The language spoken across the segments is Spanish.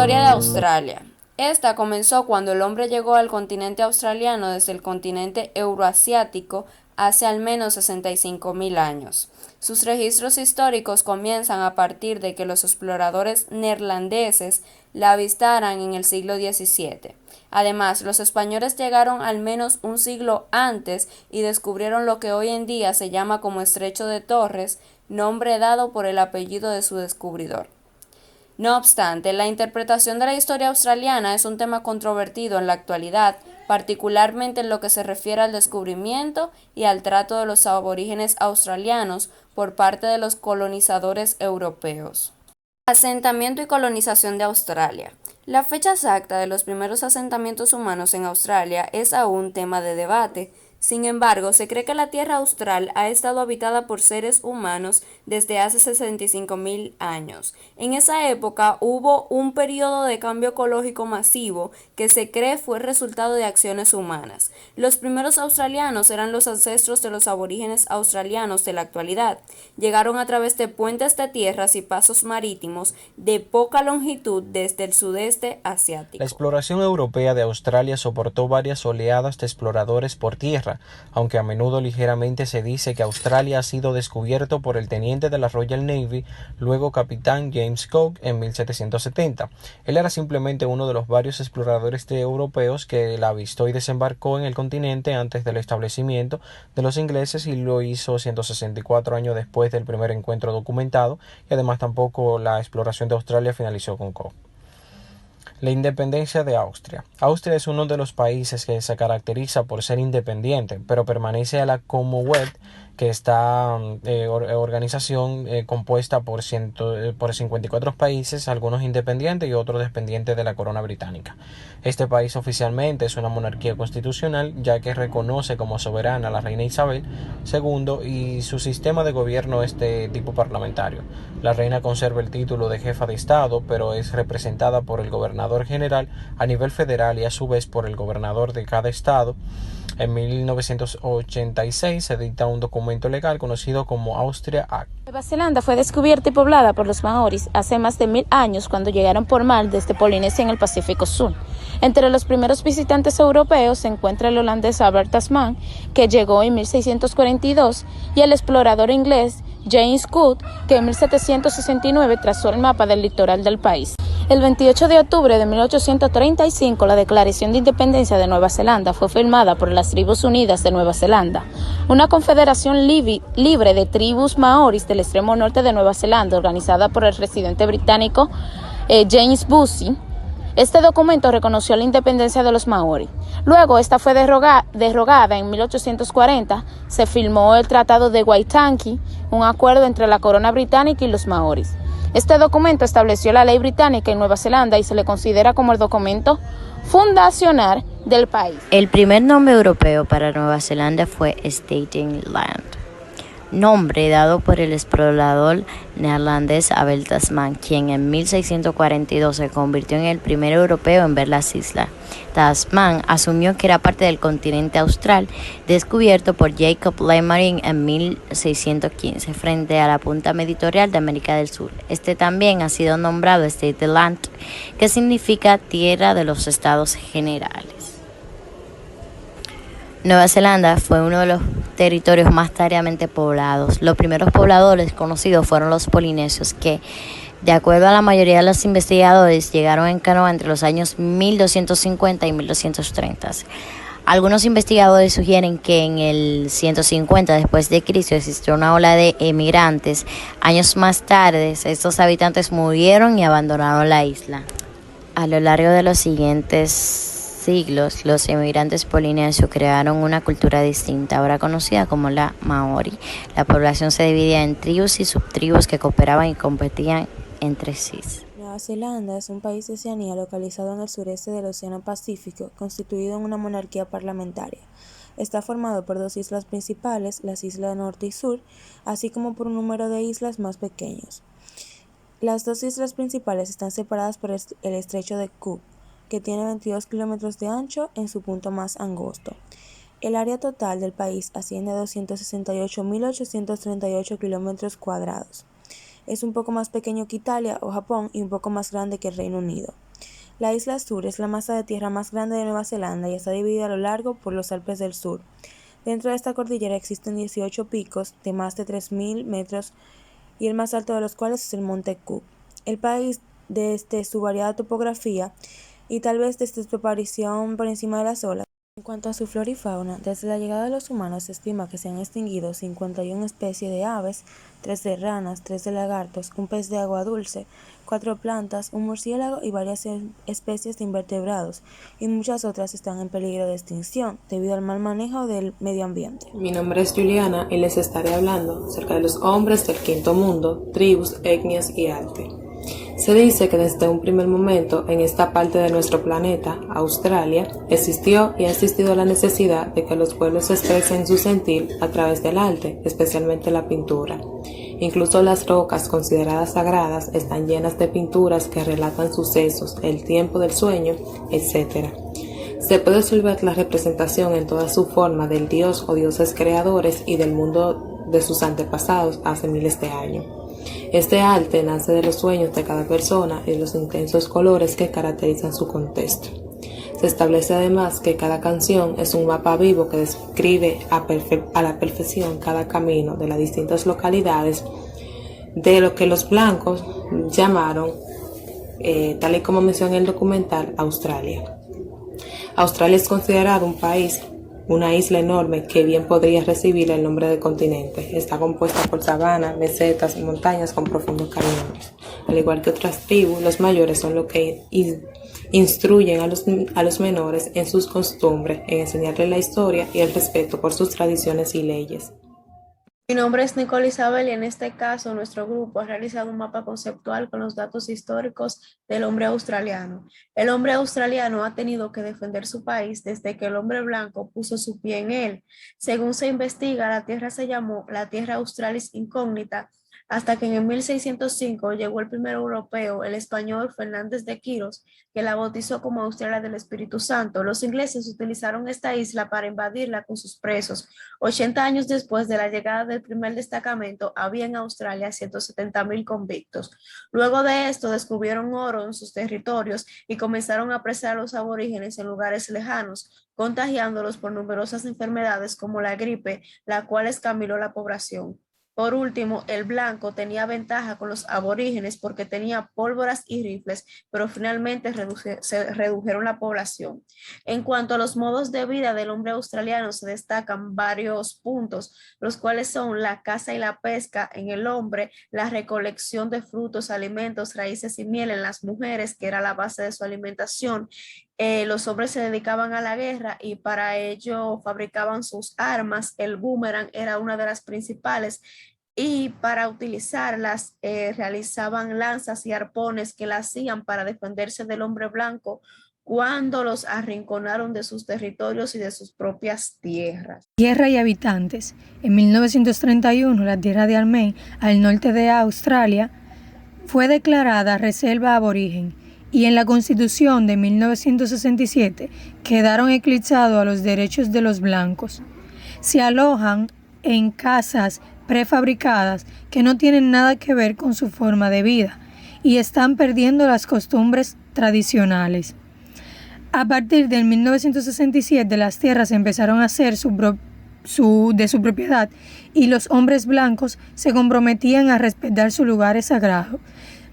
Historia de Australia. Esta comenzó cuando el hombre llegó al continente australiano desde el continente euroasiático hace al menos 65.000 años. Sus registros históricos comienzan a partir de que los exploradores neerlandeses la avistaran en el siglo XVII. Además, los españoles llegaron al menos un siglo antes y descubrieron lo que hoy en día se llama como Estrecho de Torres, nombre dado por el apellido de su descubridor. No obstante, la interpretación de la historia australiana es un tema controvertido en la actualidad, particularmente en lo que se refiere al descubrimiento y al trato de los aborígenes australianos por parte de los colonizadores europeos. Asentamiento y colonización de Australia. La fecha exacta de los primeros asentamientos humanos en Australia es aún tema de debate. Sin embargo, se cree que la tierra austral ha estado habitada por seres humanos desde hace 65.000 años. En esa época hubo un periodo de cambio ecológico masivo que se cree fue resultado de acciones humanas. Los primeros australianos eran los ancestros de los aborígenes australianos de la actualidad. Llegaron a través de puentes de tierras y pasos marítimos de poca longitud desde el sudeste asiático. La exploración europea de Australia soportó varias oleadas de exploradores por tierra, aunque a menudo ligeramente se dice que Australia ha sido descubierto por el teniente de la Royal Navy, luego capitán James Cook, en 1770. Él era simplemente uno de los varios exploradores europeos que la avistó y desembarcó en el continente antes del establecimiento de los ingleses, y lo hizo 164 años después del primer encuentro documentado, y además tampoco la exploración de Australia finalizó con Cook. La independencia de Austria. Austria es uno de los países que se caracteriza por ser independiente, pero permanece a la Commonwealth, que está organización compuesta por 54 países, algunos independientes y otros dependientes de la corona británica. Este país oficialmente es una monarquía constitucional, ya que reconoce como soberana a la reina Isabel II, y su sistema de gobierno es de tipo parlamentario. La reina conserva el título de jefa de Estado, pero es representada por el gobernador general a nivel federal y a su vez por el gobernador de cada estado. En 1986 se dicta un documento legal conocido como Austria Act. Nueva Zelanda fue descubierta y poblada por los maoris hace más de 1000 años, cuando llegaron por mar desde Polinesia en el Pacífico Sur. Entre los primeros visitantes europeos se encuentra el holandés Albert Tasman, que llegó en 1642, y el explorador inglés James Cook, que en 1769 trazó el mapa del litoral del país. El 28 de octubre de 1835, la Declaración de Independencia de Nueva Zelanda fue firmada por las Tribus Unidas de Nueva Zelanda, una confederación libre de tribus maoris del extremo norte de Nueva Zelanda, organizada por el residente británico James Bussey. Este documento reconoció la independencia de los maoris. Luego, esta fue derogada en 1840. Se firmó el Tratado de Waitangi, un acuerdo entre la corona británica y los maoris. Este documento estableció la ley británica en Nueva Zelanda y se le considera como el documento fundacional del país. El primer nombre europeo para Nueva Zelanda fue Staten Land, nombre dado por el explorador neerlandés Abel Tasman, quien en 1642 se convirtió en el primer europeo en ver las islas. Tasman asumió que era parte del continente austral, descubierto por Jacob Lemoyne en 1615, frente a la punta meridional de América del Sur. Este también ha sido nombrado Staten Land, que significa tierra de los estados generales. Nueva Zelanda fue uno de los territorios más tardíamente poblados. Los primeros pobladores conocidos fueron los polinesios, que, de acuerdo a la mayoría de los investigadores, llegaron en canoa entre los años 1250 y 1230. Algunos investigadores sugieren que en el 150 después de Cristo existió una ola de emigrantes. Años más tarde, estos habitantes murieron y abandonaron la isla. A lo largo de los siguientes siglos, los inmigrantes polinesios crearon una cultura distinta, ahora conocida como la maori. La población se dividía en tribus y subtribus que cooperaban y competían entre sí. Nueva Zelanda es un país de Oceanía localizado en el sureste del Océano Pacífico, constituido en una monarquía parlamentaria. Está formado por dos islas principales, las islas Norte y Sur, así como por un número de islas más pequeños. Las dos islas principales están separadas por el estrecho de Cook, que tiene 22 kilómetros de ancho en su punto más angosto. El área total del país asciende a 268.838 kilómetros cuadrados. Es un poco más pequeño que Italia o Japón y un poco más grande que el Reino Unido. La isla Sur es la masa de tierra más grande de Nueva Zelanda y está dividida a lo largo por los Alpes del Sur. Dentro de esta cordillera existen 18 picos de más de 3.000 metros y el más alto de los cuales es el Monte Cook. El país, desde su variada topografía y tal vez desde su aparición por encima de las olas. En cuanto a su flora y fauna, desde la llegada de los humanos se estima que se han extinguido 51 especies de aves, 3 de ranas, 3 de lagartos, un pez de agua dulce, 4 plantas, un murciélago y varias especies de invertebrados, y muchas otras están en peligro de extinción debido al mal manejo del medio ambiente. Mi nombre es Juliana y les estaré hablando acerca de los hombres del quinto mundo, tribus, etnias y arte. Se dice que desde un primer momento en esta parte de nuestro planeta, Australia, existió y ha existido la necesidad de que los pueblos expresen su sentir a través del arte, especialmente la pintura. Incluso las rocas consideradas sagradas están llenas de pinturas que relatan sucesos, el tiempo del sueño, etc. Se puede observar la representación en toda su forma del dios o dioses creadores y del mundo de sus antepasados hace miles de años. Este arte nace de los sueños de cada persona y de los intensos colores que caracterizan su contexto. Se establece además que cada canción es un mapa vivo que describe a la perfección cada camino de las distintas localidades de lo que los blancos llamaron, tal y como menciona el documental, Australia. Australia es considerado un país, una isla enorme que bien podría recibir el nombre de continente. Está compuesta por sabanas, mesetas y montañas con profundos caminos. Al igual que otras tribus, los mayores son los que instruyen a los menores en sus costumbres, en enseñarles la historia y el respeto por sus tradiciones y leyes. Mi nombre es Nicole Isabel y en este caso nuestro grupo ha realizado un mapa conceptual con los datos históricos del hombre australiano. El hombre australiano ha tenido que defender su país desde que el hombre blanco puso su pie en él. Según se investiga, la tierra se llamó la Tierra Australis Incógnita hasta que en 1605 llegó el primer europeo, el español Fernández de Quirós, que la bautizó como Australia del Espíritu Santo. Los ingleses utilizaron esta isla para invadirla con sus presos. 80 años después de la llegada del primer destacamento, había en Australia 170,000 convictos. Luego de esto, descubrieron oro en sus territorios y comenzaron a apresar a los aborígenes en lugares lejanos, contagiándolos por numerosas enfermedades como la gripe, la cual escamiló la población. Por último, el blanco tenía ventaja con los aborígenes porque tenía pólvoras y rifles, pero finalmente se redujeron la población. En cuanto a los modos de vida del hombre australiano, se destacan varios puntos, los cuales son la caza y la pesca en el hombre, la recolección de frutos, alimentos, raíces y miel en las mujeres, que era la base de su alimentación. Los hombres se dedicaban a la guerra y para ello fabricaban sus armas. El boomerang era una de las principales y para utilizarlas realizaban lanzas y arpones que las hacían para defenderse del hombre blanco cuando los arrinconaron de sus territorios y de sus propias tierras. Tierra y habitantes. En 1931, la tierra de Arnhem, al norte de Australia, fue declarada reserva aborigen. Y en la Constitución de 1967 quedaron eclipsados a los derechos de los blancos. Se alojan en casas prefabricadas que no tienen nada que ver con su forma de vida y están perdiendo las costumbres tradicionales. A partir del 1967 las tierras empezaron a ser de su propiedad y los hombres blancos se comprometían a respetar sus lugares sagrados,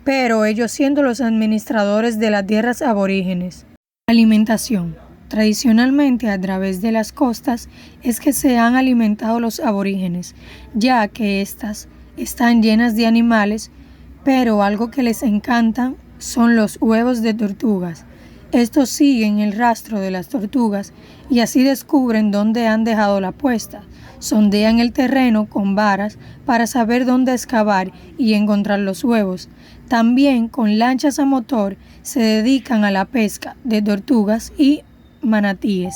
pero ellos siendo los administradores de las tierras aborígenes. Alimentación. Tradicionalmente, a través de las costas es que se han alimentado los aborígenes, ya que éstas están llenas de animales, pero algo que les encanta son los huevos de tortugas. Estos siguen el rastro de las tortugas y así descubren dónde han dejado la puesta. Sondean el terreno con varas para saber dónde excavar y encontrar los huevos. También con lanchas a motor se dedican a la pesca de tortugas y manatíes.